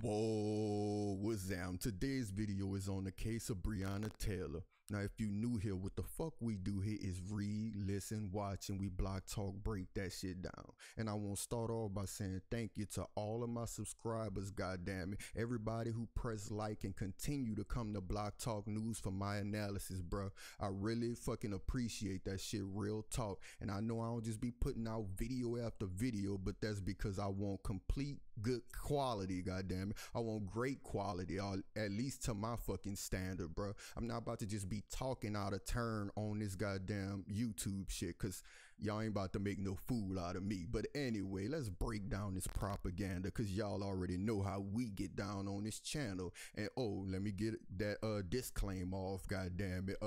Whoa, what's up? Today's video is on the case of Breonna Taylor. Now, if you new here, what the fuck we do here is read, listen, watch, and we block talk, break that shit down. And I want to start off by saying thank you to all of my subscribers, goddammit. Everybody who press like and continue to come to Blocktalknews for my analysis, bro. I really fucking appreciate that shit, real talk. And I know I don't just be putting out video after video, but that's because I want complete good quality, goddamn it. I want great quality, or at least to my fucking standard, bro. I'm not about to just be talking out of turn on this goddamn YouTube shit, cause y'all ain't about to make no fool out of me. But anyway, let's break down this propaganda, cause y'all already know how we get down on this channel. And oh, let me get that disclaimer off, goddamn it.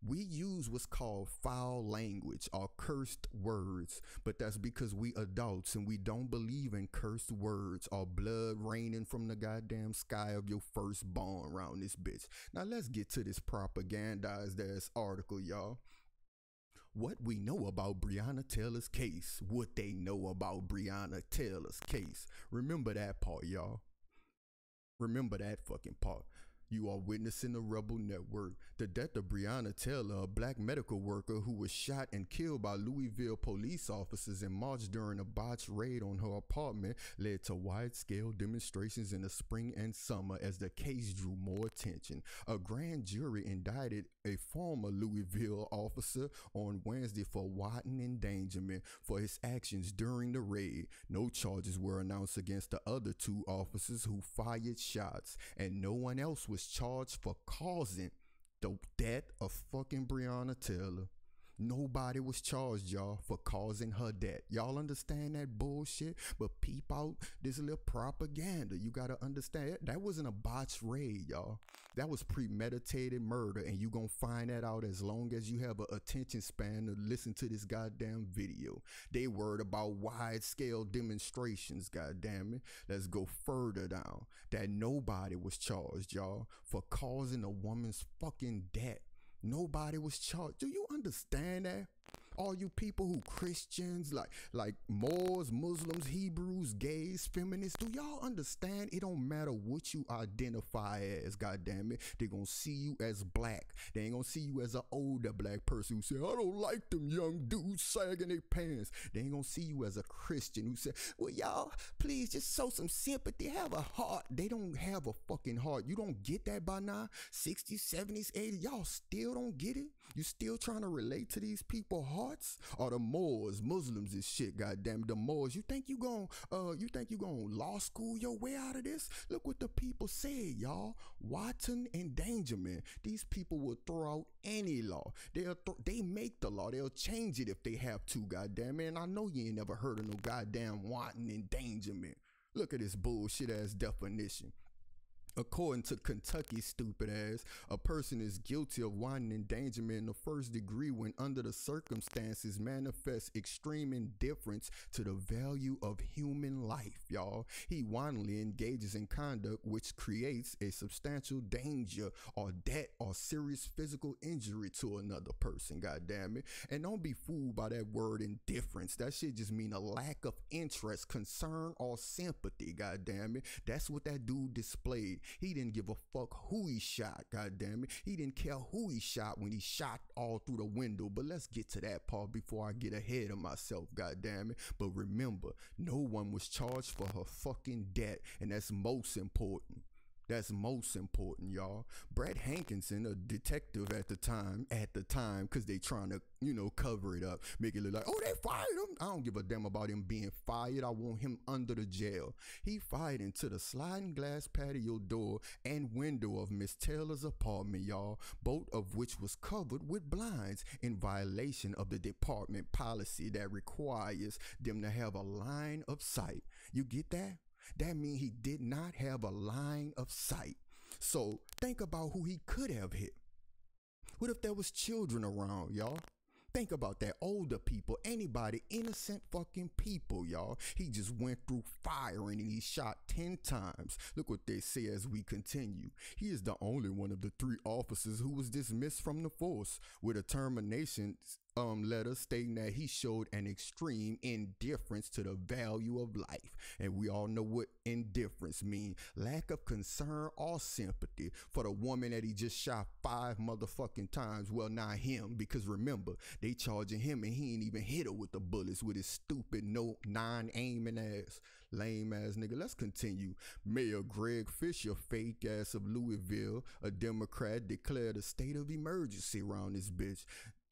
We use what's called foul language or cursed words, but that's because we adults and we don't believe in cursed words or blood raining from the goddamn sky of your firstborn around this bitch. Now let's get to this propagandized ass article, y'all. What we know about Breonna Taylor's case. What they know about Breonna Taylor's case. Remember that part, y'all. Remember that fucking part. You are witnessing the Rebel Network. The death of Breonna Taylor, a black medical worker who was shot and killed by Louisville police officers in March during a botched raid on her apartment, led to wide-scale demonstrations in the spring and summer as the case drew more attention. A grand jury indicted a former Louisville officer on Wednesday for wanton endangerment for his actions during the raid. No charges were announced against the other two officers who fired shots, and no one else was charged for causing the death of fucking Breonna Taylor. Nobody was charged, y'all, for causing her death. Y'all understand that bullshit? But peep out this little propaganda. You gotta understand, that wasn't a botched raid, y'all. That was premeditated murder, and you gonna find that out as long as you have an attention span to listen to this goddamn video. They worried about wide-scale demonstrations, goddamn it. Let's go further down. That nobody was charged, y'all, for causing a woman's fucking death. Nobody was charged. Do you understand that? All you people who Christians, like Moors, Muslims, Hebrews, gays, feminists, do y'all understand? It don't matter what you identify as, goddammit. They gonna see you as black. They ain't gonna see you as an older black person who say, I don't like them young dudes sagging their pants. They ain't gonna see you as a Christian who say, well, y'all, please just show some sympathy, have a heart. They don't have a fucking heart. You don't get that by now? 60s, 70s, 80s, y'all still don't get it? You still trying to relate to these people hearts? Or the Moors, Muslims and shit, goddamn the Moors. You think you gon' law school your way out of this? Look what the people said, y'all. Wanton endangerment. These people will throw out any law. They make the law. They'll change it if they have to, goddamn it. And I know you ain't never heard of no goddamn wanton endangerment. Look at this bullshit ass definition. According to Kentucky's stupid ass, a person is guilty of wanton endangerment in the first degree when under the circumstances manifests extreme indifference to the value of human life, y'all. He wantonly engages in conduct which creates a substantial danger or death or serious physical injury to another person, goddammit. And don't be fooled by that word indifference. That shit just mean a lack of interest, concern, or sympathy, goddammit. That's what that dude displayed. He didn't give a fuck who he shot, goddammit. He didn't care who he shot when he shot all through the window. But let's get to that part before I get ahead of myself, goddammit. But remember, no one was charged for her fucking death, and that's most important. That's most important, y'all. Brett Hankinson, a detective at the time, because they trying to, cover it up, make it look like, oh, they fired him. I don't give a damn about him being fired. I want him under the jail. He fired into the sliding glass patio door and window of Miss Taylor's apartment, y'all, both of which was covered with blinds in violation of the department policy that requires them to have a line of sight. You get that? That means he did not have a line of sight. So think about who he could have hit. What if there was children around, y'all? Think about that. Older people, anybody, innocent fucking people, y'all. He just went through firing and he shot 10 times. Look what they say as we continue. He is the only one of the 3 officers who was dismissed from the force with a termination letter stating that he showed an extreme indifference to the value of life. And we all know what indifference means. Lack of concern or sympathy for the woman that he just shot 5 motherfucking times. Well, not him, because remember, they charging him and he ain't even hit her with the bullets with his stupid non-aiming ass. Lame ass nigga. Let's continue. Mayor Greg Fisher, fake ass of Louisville, a Democrat, declared a state of emergency around this bitch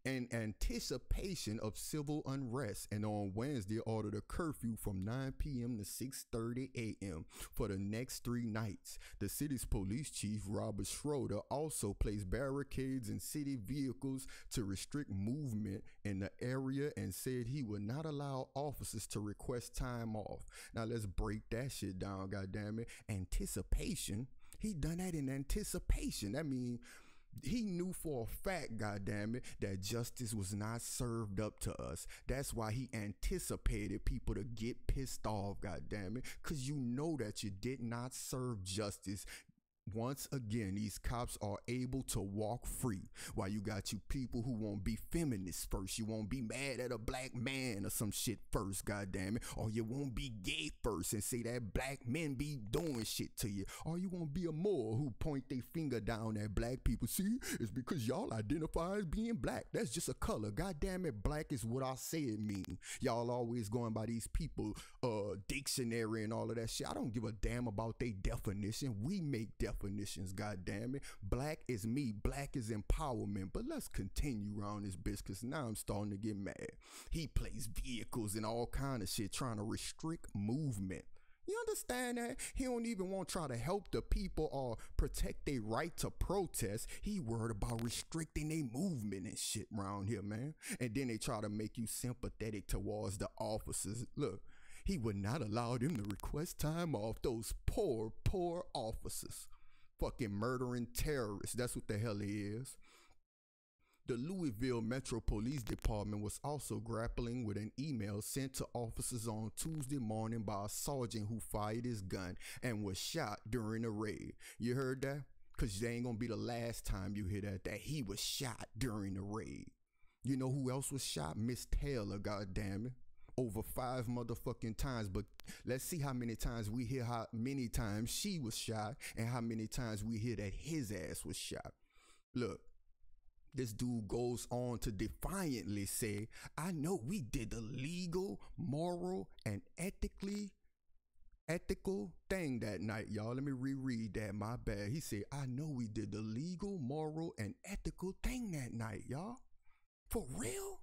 in anticipation of civil unrest, and on Wednesday ordered a curfew from 9 p.m. to 6:30 a.m. for the next 3 nights. The city's police chief, Robert Schroeder, also placed barricades in city vehicles to restrict movement in the area and said he would not allow officers to request time off. Now let's break that shit down, goddammit. Anticipation? He done that in anticipation. That means he knew for a fact, goddammit, that justice was not served up to us. That's why he anticipated people to get pissed off, goddammit, because you know that you did not serve justice. Once again, these cops are able to walk free, while you got you people who won't be feminists first. You won't be mad at a black man or some shit first, goddammit. Or you won't be gay first and say that black men be doing shit to you. Or you won't be a Moor who point their finger down at black people. See, it's because y'all identify as being black. That's just a color. Goddammit, black is what I say it means. Y'all always going by these people, dictionary and all of that shit. I don't give a damn about their definition. We make definitions, goddammit. Black is me. Black is empowerment. But let's continue around this bitch, because now I'm starting to get mad. He plays vehicles and all kind of shit trying to restrict movement. You understand that? He don't even want to try to help the people or protect their right to protest. He worried about restricting their movement and shit around here, man. And then they try to make you sympathetic towards the officers. Look, he would not allow them to request time off. Those poor officers. Fucking murdering terrorists. That's what the hell he is. The Louisville Metro Police Department was also grappling with an email sent to officers on Tuesday morning by a sergeant who fired his gun and was shot during a raid. You heard that? Because it ain't gonna be the last time you hear that he was shot during the raid. You know who else was shot? Miss Taylor, goddammit. Over 5 motherfucking times. But let's see how many times we hear how many times she was shot and how many times we hear that his ass was shot. Look, this dude goes on to defiantly say, I know we did the legal, moral, and ethical thing that night, y'all. Let me reread that, my bad. He said, I know we did the legal, moral, and ethical thing that night, y'all. For real?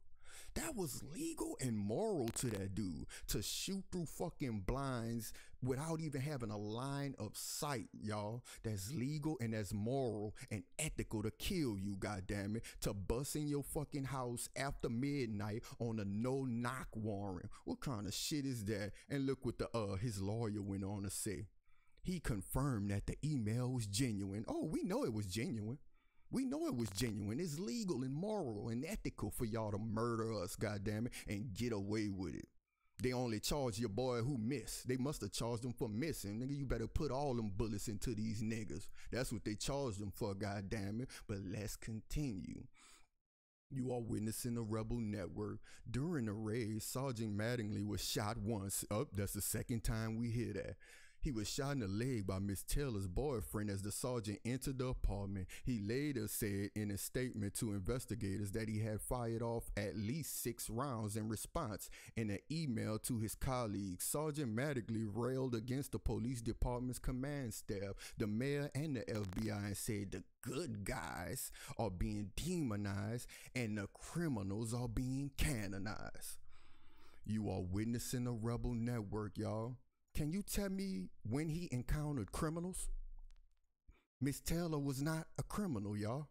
That was legal and moral to that dude, to shoot through fucking blinds without even having a line of sight, y'all. That's legal and that's moral and ethical to kill you, goddammit. To bust in your fucking house after midnight on a no-knock warrant. What kind of shit is that? And look what his lawyer went on to say. He confirmed that the email was genuine. Oh, we know it was genuine. We know it was genuine. It's legal and moral and ethical for y'all to murder us, goddammit, and get away with it. They only charged your boy who missed. They must have charged him for missing. Nigga, you better put all them bullets into these niggas. That's what they charged him for, goddammit. But let's continue. You are witnessing the Rebel Network. During the raid, Sergeant Mattingly was shot once. Oh, that's the second time we hear that. He was shot in the leg by Miss Taylor's boyfriend as the sergeant entered the apartment. He later said in a statement to investigators that he had fired off at least 6 rounds in response. In an email to his colleagues, Sergeant Mattingly railed against the police department's command staff, the mayor, and the FBI, and said the good guys are being demonized and the criminals are being canonized. You are witnessing a Rebel Network, y'all. Can you tell me when he encountered criminals? Miss Taylor was not a criminal, y'all.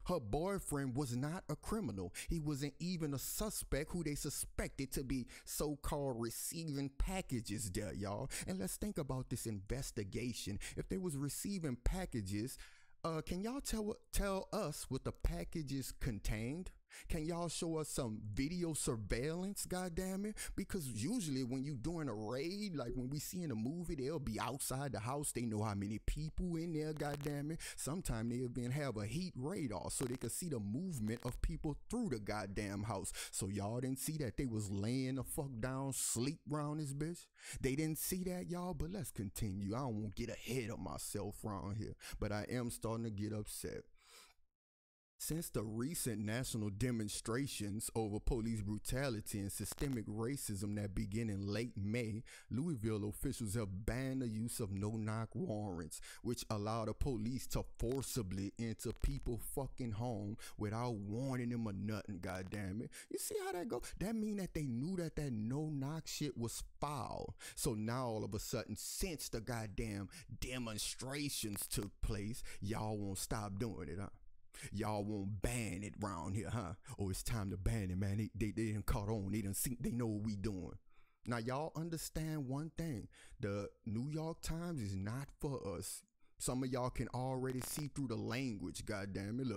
Her boyfriend was not a criminal. He wasn't even a suspect who they suspected to be so-called receiving packages there, y'all. And let's think about this investigation. If they was receiving packages, can y'all tell us what the packages contained? Can y'all show us some video surveillance, goddammit? Because usually when you doing a raid, like when we see in a movie, they'll be outside the house. They know how many people in there, goddammit. Sometimes they even have a heat radar so they can see the movement of people through the goddamn house. So y'all didn't see that they was laying the fuck down, sleep round this bitch? They didn't see that, y'all? But let's continue. I don't want to get ahead of myself around here, but I am starting to get upset. Since the recent national demonstrations over police brutality and systemic racism that began in late May, Louisville officials have banned the use of no-knock warrants, which allow the police to forcibly enter people's fucking home without warning them or nothing, goddammit. You see how that go? That mean that they knew that no-knock shit was foul. So now all of a sudden, since the goddamn demonstrations took place, y'all won't stop doing it, huh? Y'all won't ban it round here, huh? Oh, it's time to ban it, man. They done caught on. They know what we doing. Now, y'all understand one thing. The New York Times is not for us. Some of y'all can already see through the language, goddammit.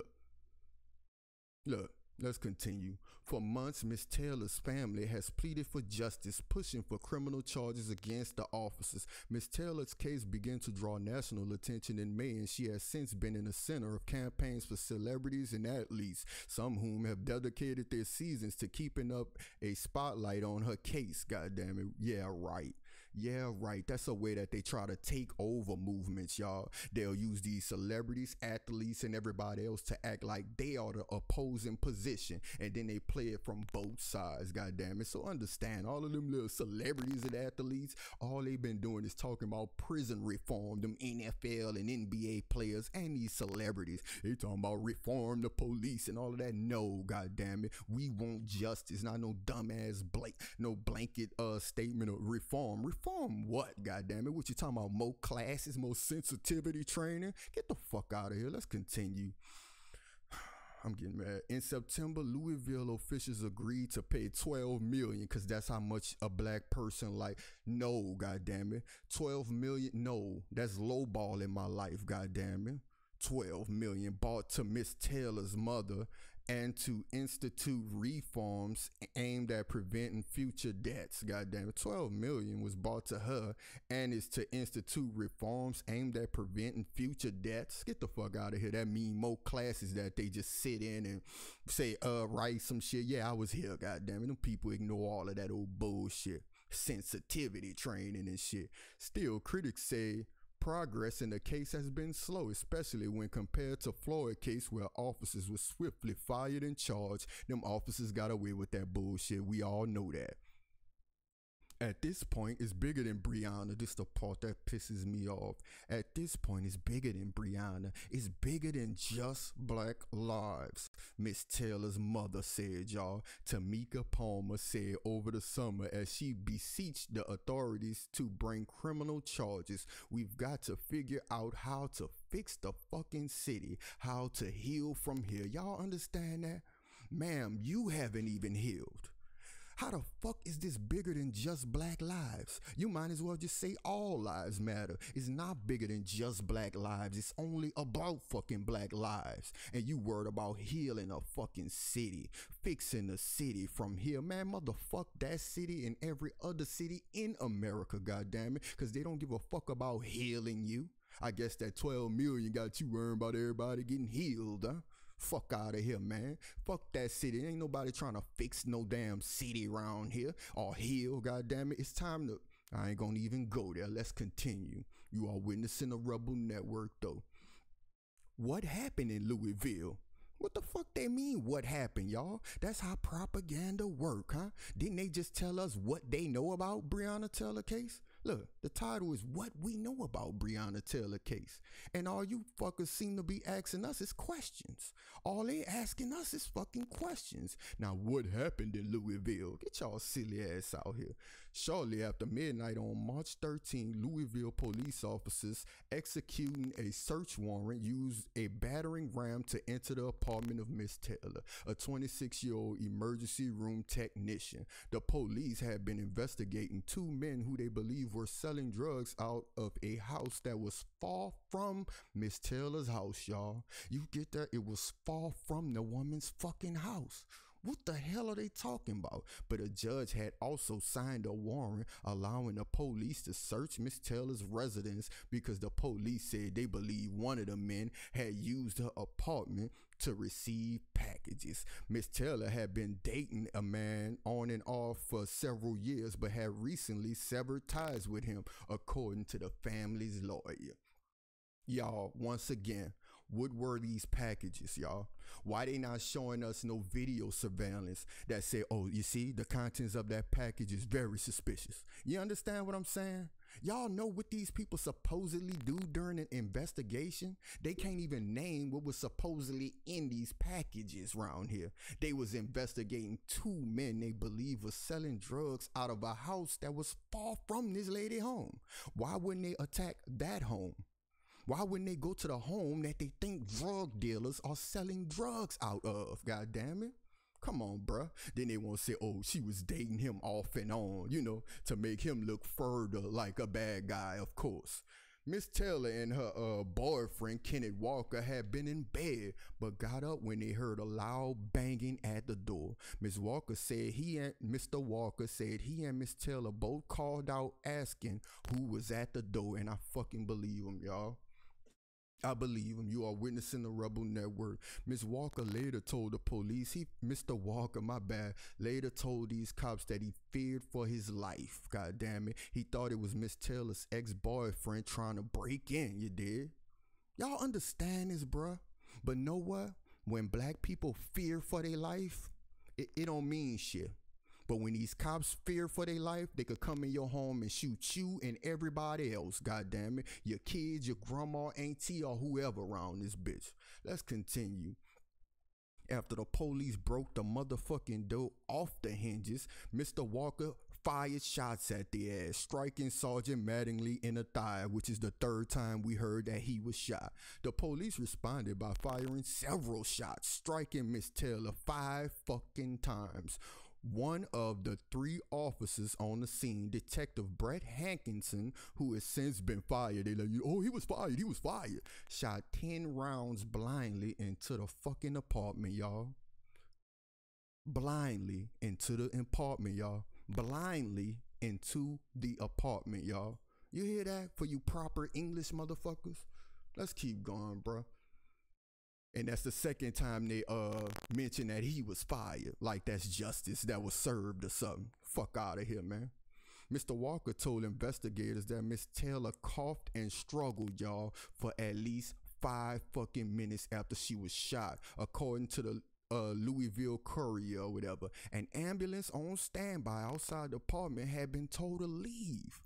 Look, let's continue. For months, Miss Taylor's family has pleaded for justice, pushing for criminal charges against the officers. Miss Taylor's case began to draw national attention in May, and she has since been in the center of campaigns for celebrities and athletes, some whom have dedicated their seasons to keeping up a spotlight on her case. Goddammit. Yeah, right. Yeah, right. That's a way that they try to take over movements, y'all. They'll use these celebrities, athletes, and everybody else to act like they are the opposing position, and then they play it from both sides, goddammit. So understand, all of them little celebrities and athletes, all they've been doing is talking about prison reform, them NFL and NBA players and these celebrities. They talking about reform the police and all of that. No, goddammit. We want justice, not no dumbass blanket statement of reform. Reform what, goddammit? What you talking about? More classes, more sensitivity training? Get the fuck out of here. Let's continue. I'm getting mad. In September, Louisville officials agreed to pay $12 million because that's how much a black person like. No, goddammit. $12 million? No, that's lowball in my life, goddammit. $12 million bought to Miss Taylor's mother and to institute reforms aimed at preventing future deaths. Goddamn it, $12 million was bought to her and is to institute reforms aimed at preventing future deaths. Get the fuck out of here. That mean more classes that they just sit in and say, write some shit. Yeah, I was here. Goddamn it, them people ignore all of that old bullshit, sensitivity training and shit. Still, critics say progress in the case has been slow, especially when compared to Floyd case where officers were swiftly fired and charged. Them officers got away with that bullshit. We all know that. At this point, it's bigger than Breonna. This is the part that pisses me off. At this point, it's bigger than Breonna. It's bigger than just black lives. Miss Taylor's mother said, y'all. Tamika Palmer said over the summer as she beseeched the authorities to bring criminal charges. We've got to figure out how to fix the fucking city, how to heal from here. Y'all understand that? Ma'am, you haven't even healed. How the fuck is this bigger than just black lives? You might as well just say all lives matter. It's not bigger than just black lives. It's only about fucking black lives. And you worried about healing a fucking city, fixing the city from here. Man, motherfuck that city and every other city in America, goddammit, because they don't give a fuck about healing you. I guess that 12 million got you worrying about everybody getting healed, huh? Fuck out of here, man. Fuck that city. Ain't nobody trying to fix no damn city around here or heal, goddammit. It's time to... I ain't gonna even go there. Let's continue. You are witnessing a rebel network, though. What happened in Louisville? What the fuck they mean, what happened, y'all? That's how propaganda work, huh? Didn't they just tell us what they know about Breonna Taylor case? Look, the title is What We Know About Breonna Taylor Case. And all you fuckers seem to be asking us is questions. All they asking us is fucking questions. Now, what happened in Louisville? Get y'all silly ass out here. Shortly after midnight on March 13, Louisville police officers executing a search warrant used a battering ram to enter the apartment of Miss Taylor, a 26-year-old emergency room technician. The police had been investigating two men who they believe were selling drugs out of a house that was far from Miss Taylor's house, y'all. You get that? It was far from the woman's fucking house. What the hell are they talking about? But a judge had also signed a warrant allowing the police to search Miss Taylor's residence because the police said they believe one of the men had used her apartment to receive packages. Miss Taylor had been dating a man on and off for several years, but had recently severed ties with him, according to the family's lawyer. Y'all, once again, what were these packages, y'all? Why they not showing us no video surveillance that say, oh, you see, the contents of that package is very suspicious? You understand what I'm saying? Y'all know what these people supposedly do during an investigation? They can't even name what was supposedly in these packages around here. They was investigating two men they believe was selling drugs out of a house that was far from this lady home. Why wouldn't they attack that home? Why wouldn't they go to the home that they think drug dealers are selling drugs out of? God damn it. Come on, bruh. Then they won't say, oh, she was dating him off and on, you know, to make him look further like a bad guy, of course. Miss Taylor and her boyfriend, Kenneth Walker, had been in bed, but got up when they heard a loud banging at the door. Mr. Walker said he and Miss Taylor both called out asking who was at the door, and I fucking believe him, y'all. I believe him. You are witnessing the Rebel Network. Miss Walker later told the police, Mr. Walker, my bad, later told these cops that he feared for his life. God damn it. He thought it was Miss Taylor's ex-boyfriend trying to break in, you did? Y'all understand this, bruh? But know what? When black people fear for their life, it don't mean shit. But when these cops fear for their life, they could come in your home and shoot you and everybody else, goddamn it. Your kids, your grandma, auntie, or whoever around this bitch. Let's continue. After the police broke the motherfucking door off the hinges, Mr. Walker fired shots at the ass, striking Sergeant Mattingly in the thigh, which is the third time we heard that he was shot. The police responded by firing several shots, striking Miss Taylor 5 fucking times. One of the 3 officers on the scene, Detective Brett Hankinson, who has since been fired, they let you, oh, he was fired, shot 10 rounds blindly into the fucking apartment, y'all. Blindly into the apartment, y'all. Blindly into the apartment, y'all. You hear that for you proper English motherfuckers? Let's keep going, bruh. And that's the second time they mentioned that he was fired. Like that's justice that was served or something. Fuck out of here, man. Mr. Walker told investigators that Miss Taylor coughed and struggled, y'all, for at least 5 fucking minutes after she was shot, according to the Louisville Courier or whatever. An ambulance on standby outside the apartment had been told to leave.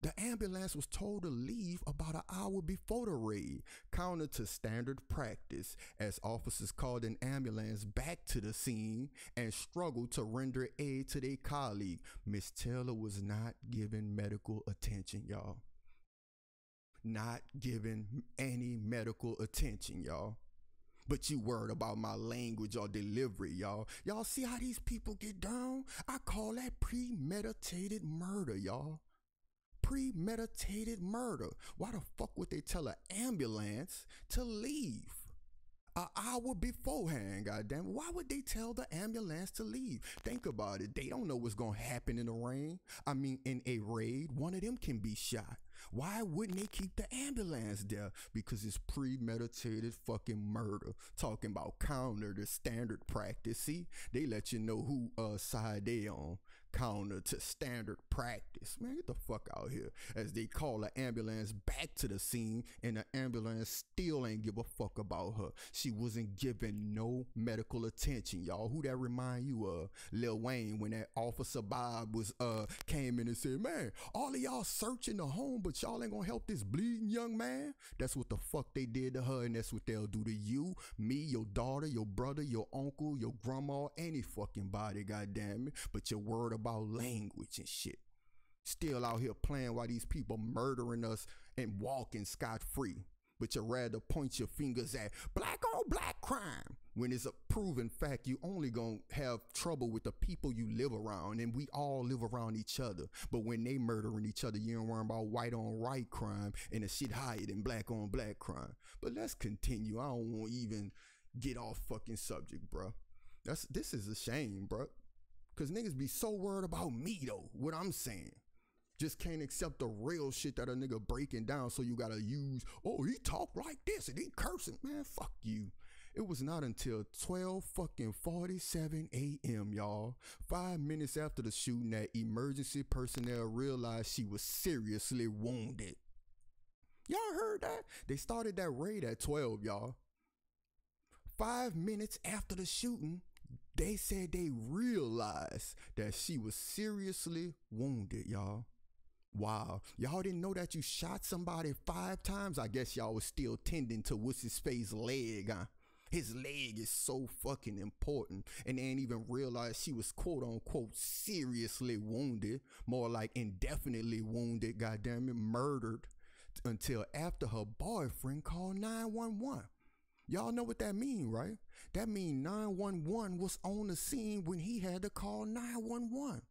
The ambulance was told to leave about an hour before the raid, counter to standard practice, as officers called an ambulance back to the scene and struggled to render aid to their colleague. Miss Taylor was not given medical attention, y'all. Not given any medical attention, y'all. But you worried about my language or delivery, y'all. Y'all see how these people get down? I call that premeditated murder, y'all. Premeditated murder. Why the fuck would they tell an ambulance to leave an hour beforehand, goddamn? Why would they tell the ambulance to leave? Think about it. They don't know what's gonna happen in the rain. I mean, in a raid, one of them can be shot. Why wouldn't they keep the ambulance there? Because it's premeditated fucking murder. Talking about counter to standard practice. See, they let you know who side they on. Counter to standard practice. Man, get the fuck out here. As they call an ambulance back to the scene, and the ambulance still ain't give a fuck about her. She wasn't given no medical attention, y'all. Who that remind you of? Lil Wayne, when that Officer Bob was came in and said, man, all of y'all searching the home, but y'all ain't gonna help this bleeding young man? That's what the fuck they did to her, and that's what they'll do to you, me, your daughter, your brother, your uncle, your grandma, any fucking body, goddamn it. But you're worried about language and shit. Still out here playing while these people murdering us and walking scot-free. But you rather point your fingers at black on black crime when it's a proven fact you only gonna have trouble with the people you live around, and we all live around each other. But when they murdering each other, you don't worry about white on white crime, and the shit higher than black on black crime. But let's continue. I don't want to even get off fucking subject, bro. This is a shame, bro. Cause niggas be so worried about me though, what I'm saying. Just can't accept the real shit that a nigga breaking down, so you gotta use, oh, he talk like this and he cursing. Man, fuck you. It was not until 12:47 a.m., y'all, 5 minutes after the shooting, that emergency personnel realized she was seriously wounded. Y'all heard that? They started that raid at 12, y'all. 5 minutes after the shooting, they said they realized that she was seriously wounded, y'all. Wow. Y'all didn't know that you shot somebody 5 times? I guess y'all was still tending to what's his face leg, huh? His leg is so fucking important. And they ain't even realized she was quote unquote seriously wounded. More like indefinitely wounded, goddammit, murdered, until after her boyfriend called 911. Y'all know what that mean, right? That mean 911 was on the scene when he had to call 911.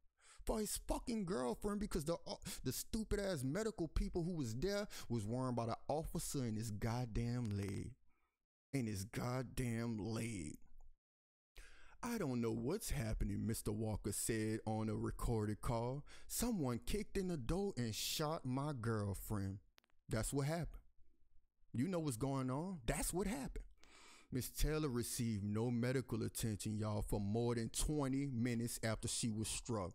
For his fucking girlfriend, because the stupid ass medical people who was there was worrying about an officer in his goddamn leg. In his goddamn leg. I don't know what's happening, Mr. Walker said on a recorded call. Someone kicked in the door and shot my girlfriend. That's what happened. You know what's going on? That's what happened. Miss Taylor received no medical attention, y'all, for more than 20 minutes after she was struck.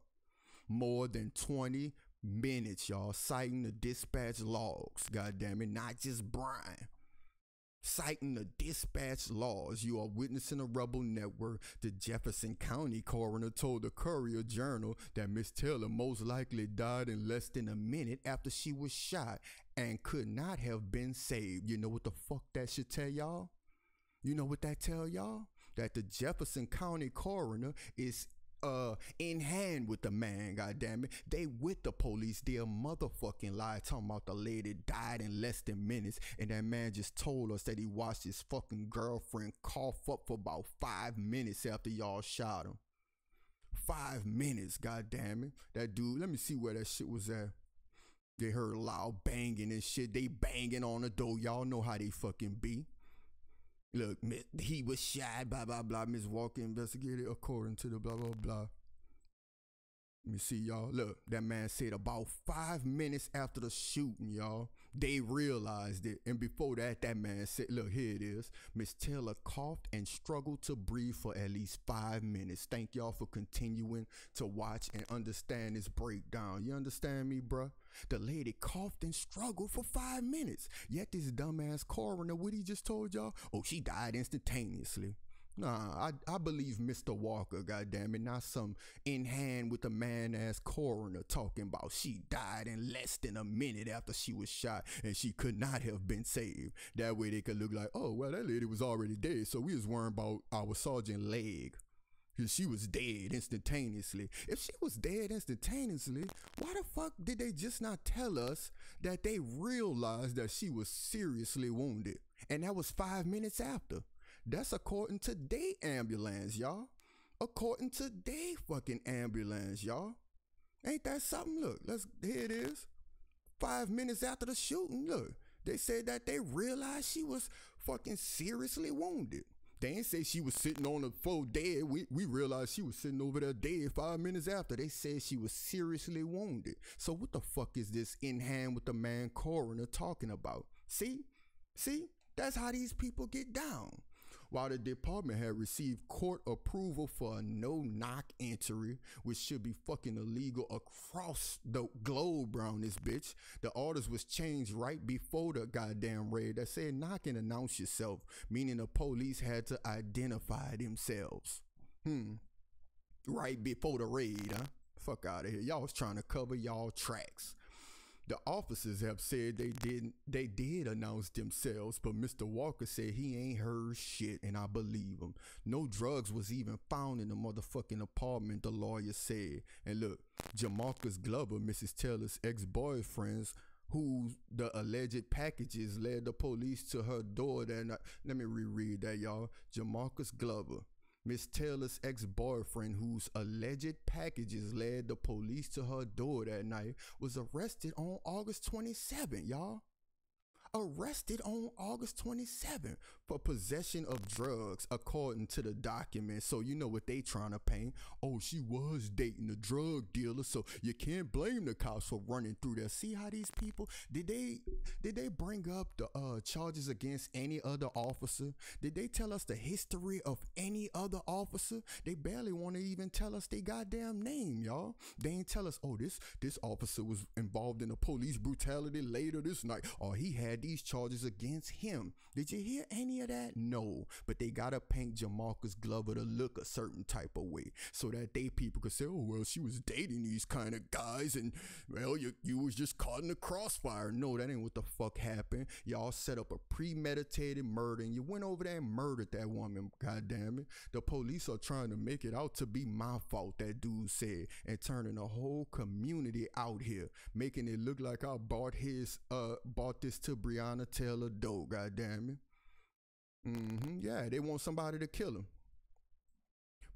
More than 20 minutes, y'all, citing the dispatch logs, goddammit, not just Brian. Citing the dispatch logs, you are witnessing a rebel network. The Jefferson County coroner told the Courier-Journal that Miss Taylor most likely died in less than a minute after she was shot and could not have been saved. You know what the fuck that should tell y'all? You know what that tell y'all? That the Jefferson County coroner is in hand with the man, goddammit. They with the police. They're motherfucking lie talking about the lady died in less than minutes, and that man just told us that he watched his fucking girlfriend cough up for about 5 minutes after y'all shot him. 5 minutes, goddammit. That dude, let me see where that shit was at. They heard loud banging and shit. They banging on the door. Y'all know how they fucking be. Look, he was shot, blah, blah, blah. Miss Walker investigated according to the blah, blah, blah. Let me see, y'all. Look, that man said about 5 minutes after the shooting, y'all, they realized it. And before that, that man said, look, here it is. Miss Taylor coughed and struggled to breathe for at least 5 minutes. Thank y'all for continuing to watch and understand this breakdown. You understand me, bruh? The lady coughed and struggled for 5 minutes. Yet this dumbass coroner, what he just told y'all? Oh, she died instantaneously. Nah, I believe Mr. Walker, goddammit, not some in hand with a man-ass coroner talking about she died in less than a minute after she was shot and she could not have been saved. That way they could look like, oh, well, that lady was already dead, so we was worrying about our sergeant leg. Because she was dead instantaneously. If she was dead instantaneously, why the fuck did they just not tell us that they realized that she was seriously wounded? And that was 5 minutes after. That's according to they ambulance, y'all. According to they fucking ambulance, y'all. Ain't that something? Look, here it is. 5 minutes after the shooting, look. They said that they realized she was fucking seriously wounded. They ain't say she was sitting on the floor dead. We realized she was sitting over there dead 5 minutes after. They said she was seriously wounded. So what the fuck is this in hand with the man coroner talking about? See? That's how these people get down. While the department had received court approval for a no-knock entry, which should be fucking illegal across the globe around this bitch, the orders was changed right before the goddamn raid that said knock and announce yourself, meaning the police had to identify themselves. Right before the raid, huh? Fuck out of here. Y'all was trying to cover y'all tracks. The officers have said they did announce themselves, but Mr. Walker said he ain't heard shit, and I believe him. No drugs was even found in the motherfucking apartment, the lawyer said. And look, Jamarcus Glover, Mrs. Taylor's ex-boyfriend, who the alleged packages led the police to her door that night. Let me reread that, y'all. Jamarcus Glover, Miss Taylor's ex-boyfriend, whose alleged packages led the police to her door that night, was arrested on August 27th, y'all. Arrested on August 27th for possession of drugs, according to the document. So you know what they trying to paint. Oh, she was dating a drug dealer, so you can't blame the cops for running through there. See how these people, did they bring up the charges against any other officer? Did they tell us the history of any other officer? They barely want to even tell us their goddamn name, y'all. They ain't tell us, oh, this officer was involved in a police brutality later this night, or he had these charges against him. Did you hear any of that? No. But they gotta paint Jamarcus Glover to look a certain type of way so that they people could say, oh, well, she was dating these kind of guys and, well, you was just caught in the crossfire. No, that ain't what the fuck happened. Y'all set up a premeditated murder and you went over there and murdered that woman. God damn it. The police are trying to make it out to be my fault, that dude said, and turning the whole community out here, making it look like I bought this to Breonna Taylor dope, goddamn it. Yeah, they want somebody to kill him.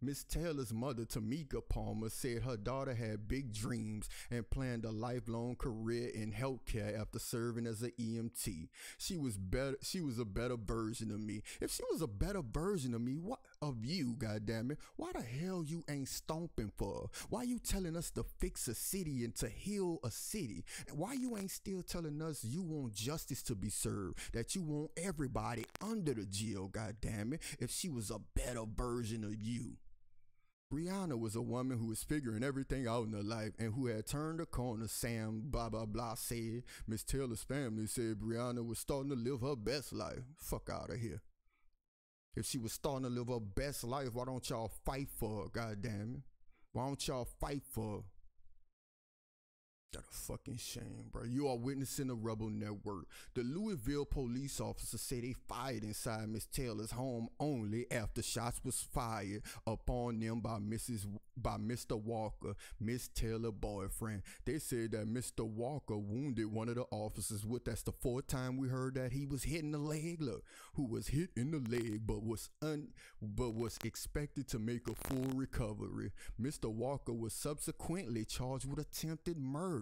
Miss Taylor's mother, Tamika Palmer, said her daughter had big dreams and planned a lifelong career in healthcare after serving as an EMT. She was a better version of me. If she was a better version of me, what of you, goddammit? Why the hell you ain't stomping for her? Why you telling us to fix a city and to heal a city? And why you ain't still telling us you want justice to be served, that you want everybody under the jail, goddammit, if she was a better version of you? Breonna was a woman who was figuring everything out in her life and who had turned a corner, Sam blah blah blah said. Miss Taylor's family said Breonna was starting to live her best life. Fuck out of here. If she was starting to live her best life, why don't y'all fight for her, goddammit? Why don't y'all fight for her? That a fucking shame, bro. You are witnessing a rebel network. The Louisville police officer said they fired inside Miss Taylor's home only after shots was fired upon them by Mr. Walker, Miss Taylor's boyfriend. They said that Mr. Walker wounded one of the officers that's the fourth time we heard that he was hit in the leg. Look, who was hit in the leg but was expected to make a full recovery. Mr. Walker was subsequently charged with attempted murder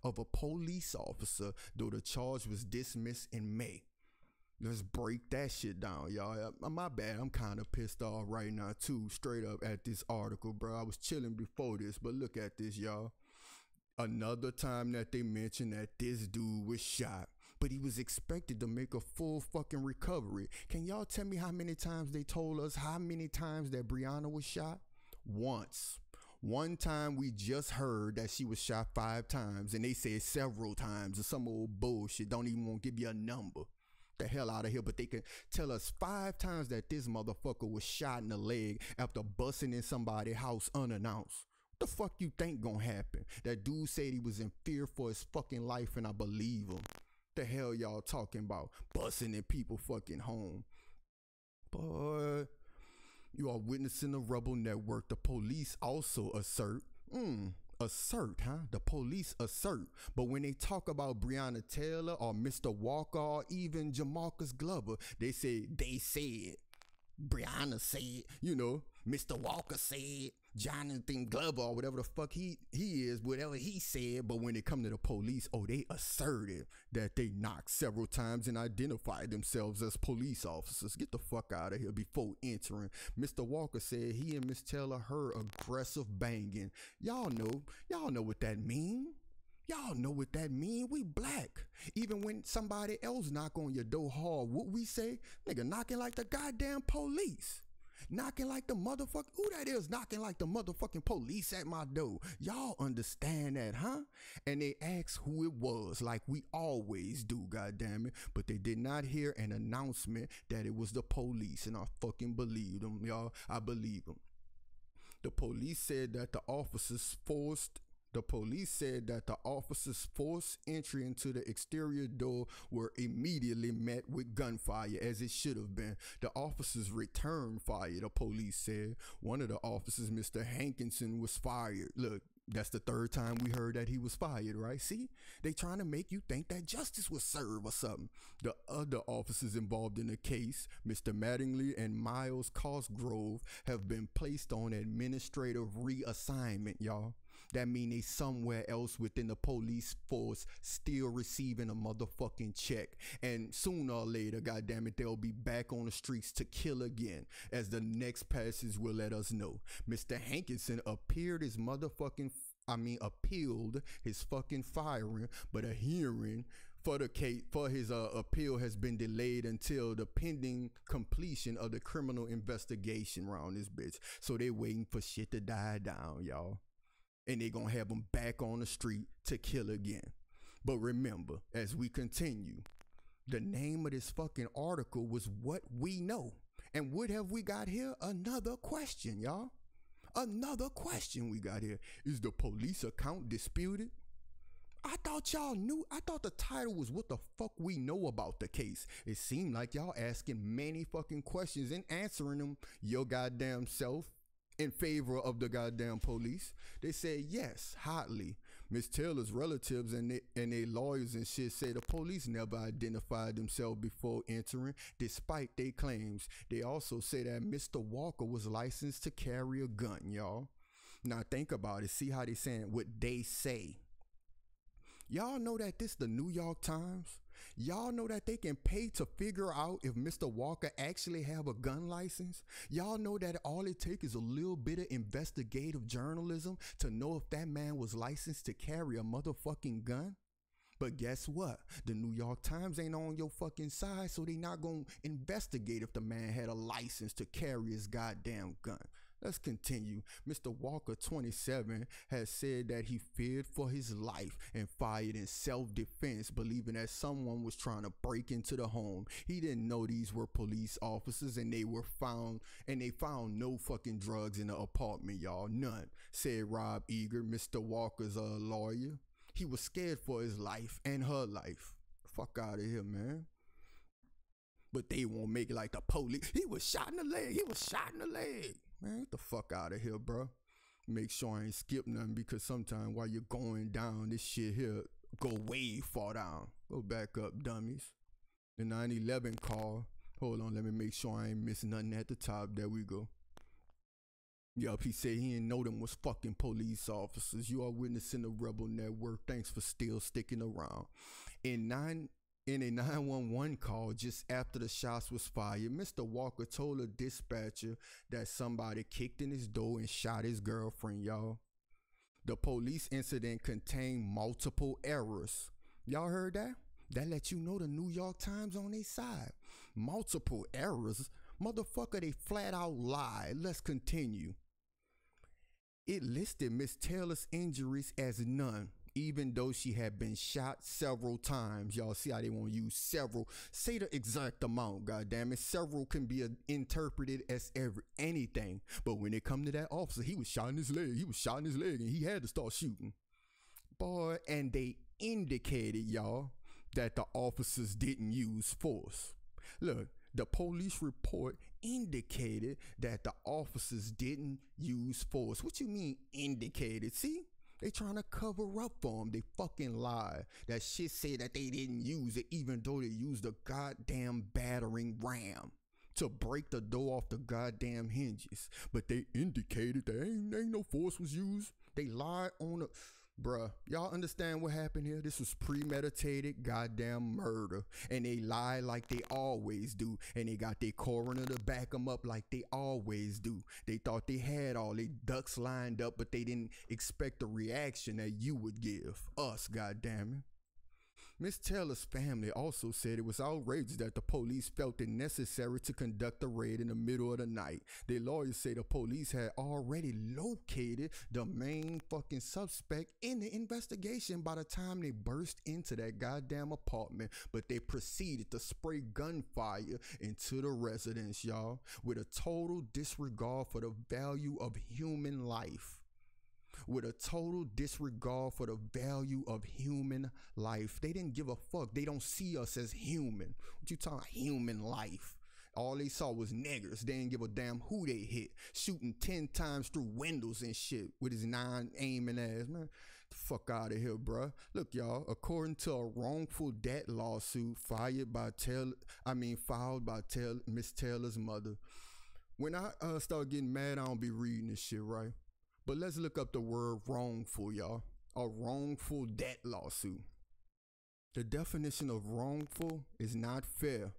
of a police officer, though the charge was dismissed in May. Let's break that shit down, y'all. My bad, I'm kind of pissed off right now too, straight up at this article, bro. I was chilling before this, but look at this, y'all. Another time that they mentioned that this dude was shot, but he was expected to make a full fucking recovery. Can y'all tell me how many times they told us how many times that Breonna was shot? Once. One time we just heard that she was shot 5 times, and they said several times, or some old bullshit. Don't even want to give you a number. The hell out of here. But they can tell us 5 times that this motherfucker was shot in the leg after busting in somebody's house unannounced. What the fuck you think gonna happen? That dude said he was in fear for his fucking life, and I believe him. The hell y'all talking about? Busting in people fucking home. Boy, you are witnessing a rebel network. The police also assert. Assert, huh? The police assert. But when they talk about Breonna Taylor or Mr. Walker or even Jamarcus Glover, they said, Breonna said, you know, Mr. Walker said, Jonathan Glover or whatever the fuck he is, whatever he said. But when it come to the police, oh, they asserted that they knocked several times and identified themselves as police officers. Get the fuck out of here before entering. Mr. Walker said he and Miss Taylor heard aggressive banging. Y'all know what that mean. Y'all know what that mean. We black. Even when somebody else knock on your door hard, what we say? Nigga, knocking like the goddamn police. Knocking like the motherfucker. Who that is knocking like the motherfucking police at my door? Y'all understand that, huh? And they asked who it was, like we always do, goddammit. But they did not hear an announcement that it was the police, and I fucking believe them, y'all. I believe them. The police said that the officers forced The police said that the officers' forced entry into the exterior door were immediately met with gunfire, as it should have been. The officers returned fire, the police said. One of the officers, Mr. Hankinson, was fired. Look, that's the third time we heard that he was fired, right? See, they trying to make you think that justice was served or something. The other officers involved in the case, Mr. Mattingly and Miles Cosgrove, have been placed on administrative reassignment, y'all. That mean they somewhere else within the police force still receiving a motherfucking check. And sooner or later, goddammit, they'll be back on the streets to kill again, as the next passage will let us know. Mr. Hankinson appealed his fucking firing, but a hearing for the case for his appeal has been delayed until the pending completion of the criminal investigation around this bitch. So they waiting for shit to die down, y'all. And they gonna have them back on the street to kill again. But remember, as we continue, the name of this fucking article was What We Know. And what have we got here? Another question, y'all. Another question we got here. Is the police account disputed? I thought y'all knew. I thought the title was What the Fuck We Know About the Case. It seemed like y'all asking many fucking questions and answering them your goddamn self in favor of the goddamn police. They said yes, hotly. Miss Taylor's relatives and they lawyers and shit say the police never identified themselves before entering, despite their claims. They also say that Mr. Walker was licensed to carry a gun, y'all. Now think about it. See how they saying what they say. Y'all know that this the New York Times? Y'all know that they can pay to figure out if Mr. Walker actually have a gun license? Y'all know that all it takes is a little bit of investigative journalism to know if that man was licensed to carry a motherfucking gun? But guess what? The New York Times ain't on your fucking side, so they not gonna investigate if the man had a license to carry his goddamn gun. Let's continue. Mr. Walker, 27, has said that he feared for his life and fired in self-defense, believing that someone was trying to break into the home. He didn't know these were police officers, and they found no fucking drugs in the apartment, y'all. None, said Rob Eager, Mr. Walker's lawyer. He was scared for his life and her life. Fuck out of here, man. But they won't make it like the police. He was shot in the leg. He was shot in the leg. Man, get the fuck out of here, bro. Make sure I ain't skip nothing, because sometimes while you're going down, this shit here go way far down. Go back up, dummies. The 911 call. Hold on, let me make sure I ain't missing nothing at the top. There we go. Yup, he said he didn't know them was fucking police officers. You are witnessing the Rebel Network. Thanks for still sticking around. In a 911 call just after the shots was fired, Mr. Walker told a dispatcher that somebody kicked in his door and shot his girlfriend, y'all. The police incident contained multiple errors. Y'all heard that? That let you know the New York Times on their side. Multiple errors? Motherfucker, they flat out lied. Let's continue. It listed Miss Taylor's injuries as none, even though she had been shot several times. Y'all see how they want to use several. Say the exact amount, goddammit. Several can be interpreted as anything. But when it come to that officer, he was shot in his leg. He was shot in his leg and he had to start shooting. Boy, and they indicated, y'all, that the officers didn't use force. Look, the police report indicated that the officers didn't use force. What you mean indicated? See? They trying to cover up for them. They fucking lie. That shit say that they didn't use it, even though they used a goddamn battering ram to break the door off the goddamn hinges. But they indicated that ain't no force was used. They lied on the... Bruh, y'all understand what happened here? This was premeditated goddamn murder. And they lie like they always do. And they got their coroner to back them up like they always do. They thought they had all their ducks lined up, but they didn't expect the reaction that you would give us, goddammit. Miss Taylor's family also said it was outrageous that the police felt it necessary to conduct a raid in the middle of the night. Their lawyers say the police had already located the main fucking suspect in the investigation by the time they burst into that goddamn apartment, but they proceeded to spray gunfire into the residence, y'all, with a total disregard for the value of human life. with a total disregard for the value of human life. They didn't give a fuck. They don't see us as human. What you talking about, human life? All they saw was niggers. They didn't give a damn who they hit. Shooting 10 times through windows and shit with his 9 aiming ass, man. The fuck out of here, bruh. Look, y'all, according to a wrongful death lawsuit filed by Miss Taylor's mother. When I start getting mad, I don't be reading this shit, right? But let's look up the word wrongful, y'all. A wrongful death lawsuit. The definition of wrongful is not fair,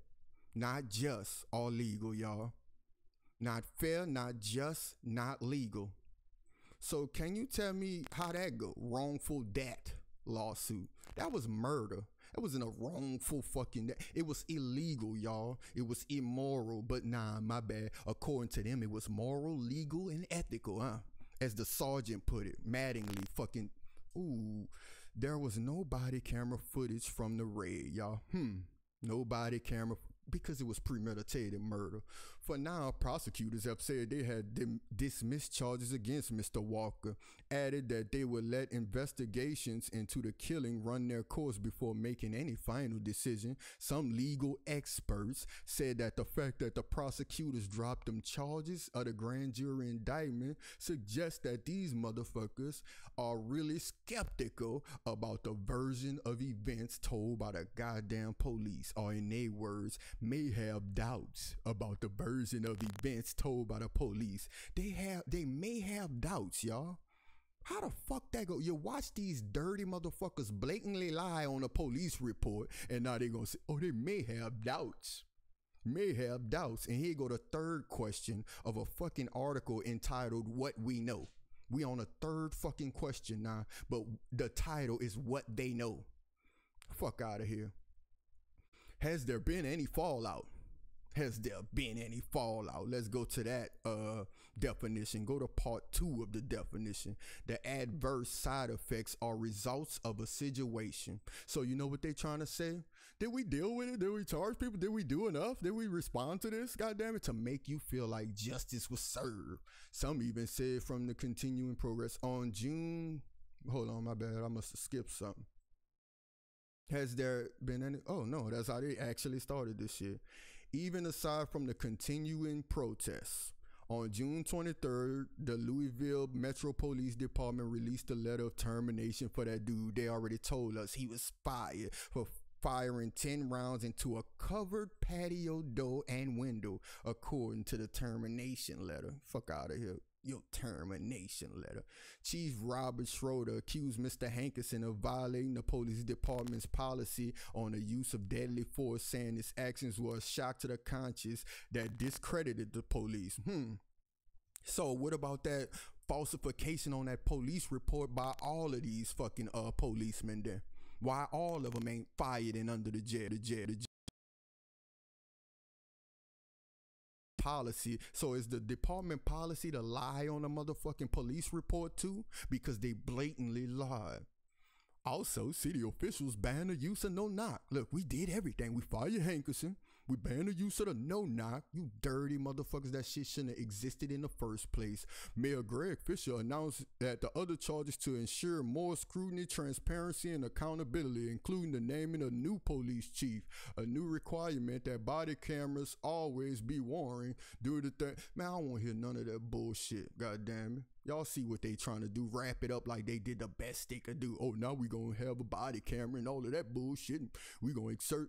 not just, or legal, y'all. Not fair, not just, not legal. So can you tell me how that go? Wrongful death lawsuit. That was murder. That wasn't a wrongful fucking death. It was illegal, y'all. It was immoral. But nah, my bad. According to them, it was moral, legal, and ethical, huh? As the sergeant put it, Mattingly fucking, ooh. There was no body camera footage from the raid, y'all. No body camera, because it was premeditated murder. For now, prosecutors have said they had dismissed charges against Mr. Walker, added that they would let investigations into the killing run their course before making any final decision. Some legal experts said that the fact that the prosecutors dropped them charges of the grand jury indictment suggests that these motherfuckers are really skeptical about the version of events told by the goddamn police, or in their words, may have doubts about the version of events told by the police. They may have doubts, y'all. How the fuck that go? You watch these dirty motherfuckers blatantly lie on a police report, and now they gonna say, oh, they may have doubts. May have doubts. And here go the third question of a fucking article entitled What We Know. We on a third fucking question now, but the title is What They Know. Fuck out of here. Has there been any fallout? Has there been any fallout? Let's go to that definition. Go to part 2 of the definition. The adverse side effects are results of a situation. So you know what they're trying to say? Did we deal with it? Did we charge people? Did we do enough? Did we respond to this? God damn it, to make you feel like justice was served. Some even said from the continuing progress on June. Hold on, my bad. I must have skipped something. Has there been any? Oh no, that's how they actually started this shit. Even aside from the continuing protests, on June 23rd, the Louisville Metro Police Department released a letter of termination for that dude. They already told us he was fired for firing 10 rounds into a covered patio door and window, according to the termination letter. Fuck out of here. Your termination letter. Chief Robert Schroeder accused Mr. Hankerson of violating the police department's policy on the use of deadly force, saying his actions were a shock to the conscience that discredited the police. So what about that falsification on that police report by all of these fucking policemen then? Why all of them ain't fired and under the jail? Policy. So is the department policy to lie on a motherfucking police report too? Because they blatantly lied. Also, city officials banned the use of no knock. Look, we did everything. We fired Hankerson. We banned the use of the no knock. You dirty motherfuckers, that shit shouldn't have existed in the first place. Mayor Greg Fisher announced that the other charges to ensure more scrutiny, transparency, and accountability, including the naming of new police chief, a new requirement that body cameras always be worn during the thing. Man, I don't want to hear none of that bullshit. God damn it. Y'all see what they trying to do, wrap it up like they did the best they could do. Oh, now we gonna have a body camera and all of that bullshit. And we gonna exert,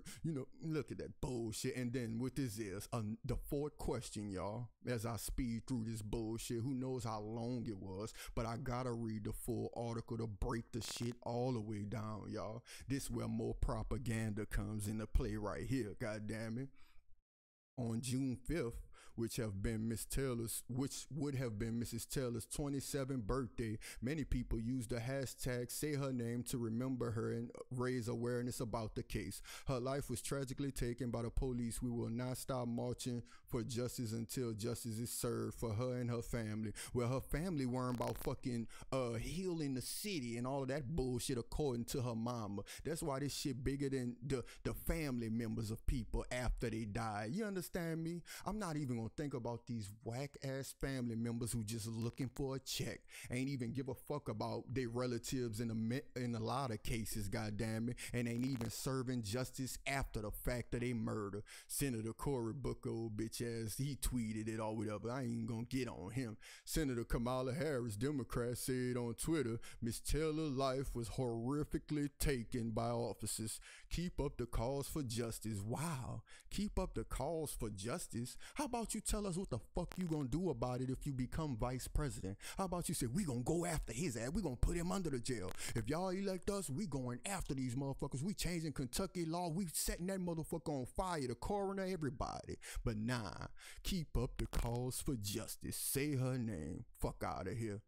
look at that bullshit. And then what this is, the fourth question, y'all, as I speed through this bullshit, who knows how long it was, but I gotta read the full article to break the shit all the way down, y'all. This where more propaganda comes into play right here, god damn it. On June 5th, which would have been Mrs. Taylor's 27th birthday, many people used the hashtag Say Her Name to remember her and raise awareness about the case. Her life was tragically taken by the police. We will not stop marching for justice until justice is served for her and her family. Well, her family weren't about fucking healing the city and all of that bullshit according to her mama. That's why this shit bigger than the family members of people after they die. You understand me? I'm not even gonna don't think about these whack ass family members who just looking for a check, ain't even give a fuck about their relatives in a lot of cases, goddamn it, and ain't even serving justice after the fact of they murder. Senator Cory Booker, old bitch ass, he tweeted it or whatever. I ain't gonna get on him. Senator Kamala Harris, Democrat, said on Twitter, Miss Taylor's life was horrifically taken by officers. Keep up the cause for justice. Wow. Keep up the cause for justice? How about you tell us what the fuck you gonna do about it if you become vice president? How about you say, we gonna go after his ass, we gonna put him under the jail. If y'all elect us, we going after these motherfuckers. We changing Kentucky law, we setting that motherfucker on fire, the coroner, everybody. But nah, keep up the cause for justice. Say her name. Fuck out of here.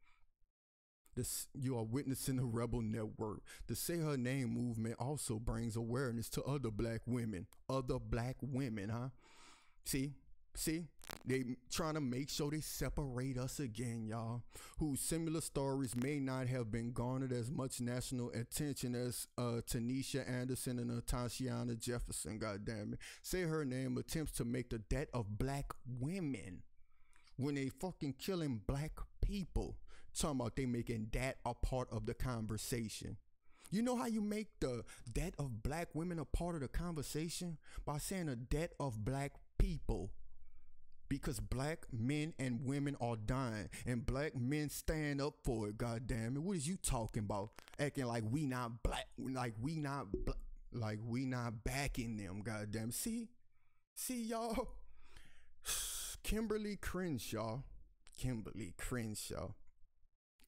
You are witnessing the Rebel Network. The Say Her Name movement also brings awareness to other black women. Other black women, huh? See? They trying to make sure they separate us again, y'all. Whose similar stories may not have been garnered as much national attention as Tanisha Anderson and Natashiana Jefferson, goddamn it. Say Her Name attempts to make the death of black women when they fucking killing black people. Talking about they making that a part of the conversation. You know how you make the death of black women a part of the conversation? By saying the death of black people. Because black men and women are dying and black men stand up for it, goddamn it. What is you talking about? Acting like we not black, like we not backing them, goddamn. See y'all? Kimberly Crenshaw,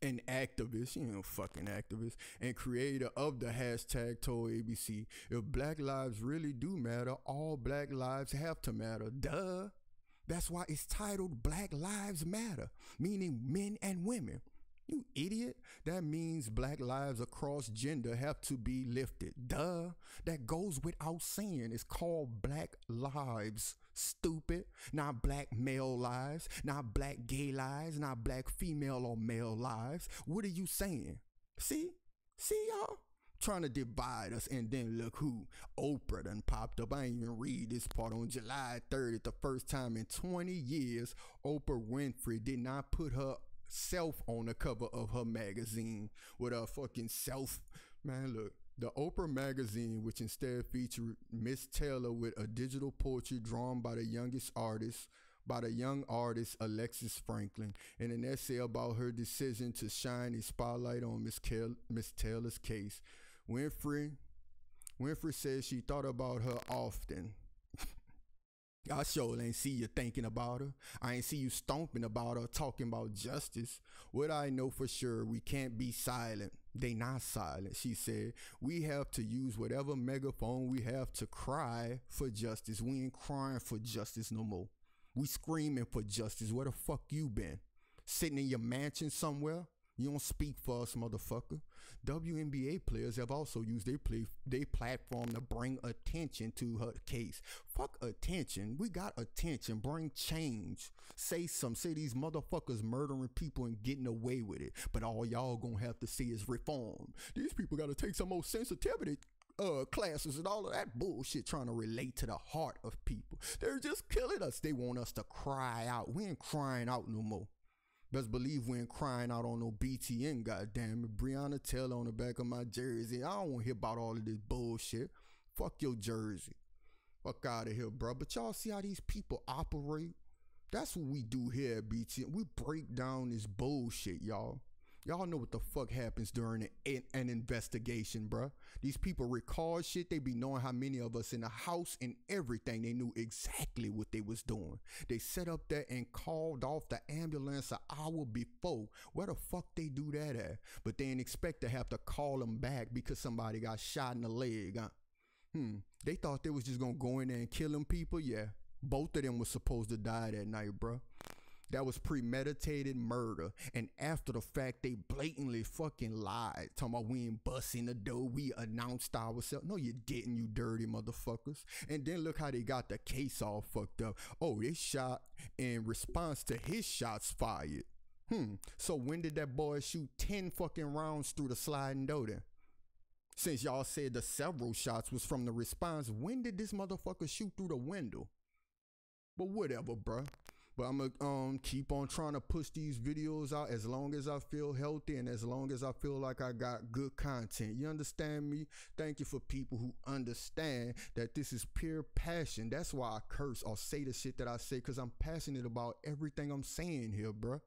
an activist, fucking activist, and creator of the hashtag told ABC, if black lives really do matter, all black lives have to matter. Duh. That's why it's titled Black Lives Matter, meaning men and women. You idiot. That means black lives across gender have to be lifted. Duh. That goes without saying. It's called Black Lives. Stupid. Not black male lives, not black gay lives, not black female or male lives. What are you saying? See y'all? Trying to divide us, and then look who Oprah done popped up. I ain't even read this part. On July 30th, the first time in 20 years, Oprah Winfrey did not put herself on the cover of her magazine with her fucking self. Man, look. The Oprah magazine, which instead featured Miss Taylor with a digital portrait drawn by the young artist Alexis Franklin, in an essay about her decision to shine a spotlight on Miss Taylor's case. Winfrey says she thought about her often. I sure ain't see you thinking about her. I ain't see you stomping about her, talking about justice. What I know for sure, we can't be silent. They not silent, she said. We have to use whatever megaphone we have to cry for justice. We ain't crying for justice no more. We screaming for justice. Where the fuck you been? Sitting in your mansion somewhere? You don't speak for us, motherfucker. WNBA players have also used their platform to bring attention to her case. Fuck attention. We got attention. Bring change. Say these motherfuckers murdering people and getting away with it. But all y'all gonna have to see is reform. These people gotta take some more sensitivity classes and all of that bullshit, trying to relate to the heart of people. They're just killing us. They want us to cry out. We ain't crying out no more. Best believe we ain't crying out on no BTN, goddamn it. Breonna Taylor on the back of my jersey. I don't want to hear about all of this bullshit. Fuck your jersey. Fuck out of here, bro. But y'all see how these people operate? That's what we do here at BTN. We break down this bullshit, y'all. Y'all know what the fuck happens during an investigation, bruh. These people record shit. They be knowing how many of us in the house and everything. They knew exactly what they was doing. They set up there and called off the ambulance an hour before. Where the fuck they do that at? But they didn't expect to have to call them back because somebody got shot in the leg, huh? They thought they was just gonna go in there and kill them people? Yeah. Both of them was supposed to die that night, bruh. That was premeditated murder. And after the fact, they blatantly fucking lied. Talking about we ain't busting the door. We announced ourselves. No, you didn't, you dirty motherfuckers. And then look how they got the case all fucked up. Oh, they shot in response to his shots fired. So when did that boy shoot 10 fucking rounds through the sliding door then? Since y'all said the several shots was from the response, when did this motherfucker shoot through the window? But whatever, bruh. But I'm gonna keep on trying to push these videos out as long as I feel healthy and as long as I feel like I got good content. You understand me? Thank you for people who understand that this is pure passion. That's why I curse or say the shit that I say, because I'm passionate about everything I'm saying here, bruh.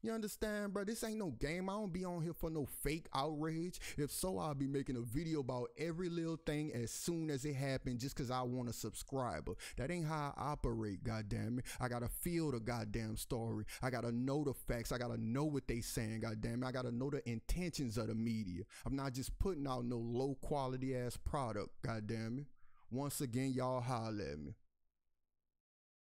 You understand, bro? This ain't no game. I don't be on here for no fake outrage. If so, I'll be making a video about every little thing as soon as it happens just because I want a subscriber. That ain't how I operate, goddamn it. I gotta feel the goddamn story. I gotta know the facts. I gotta know what they saying, goddamn it. I gotta know the intentions of the media. I'm not just putting out no low quality ass product, goddamn it. Once again, y'all holler at me.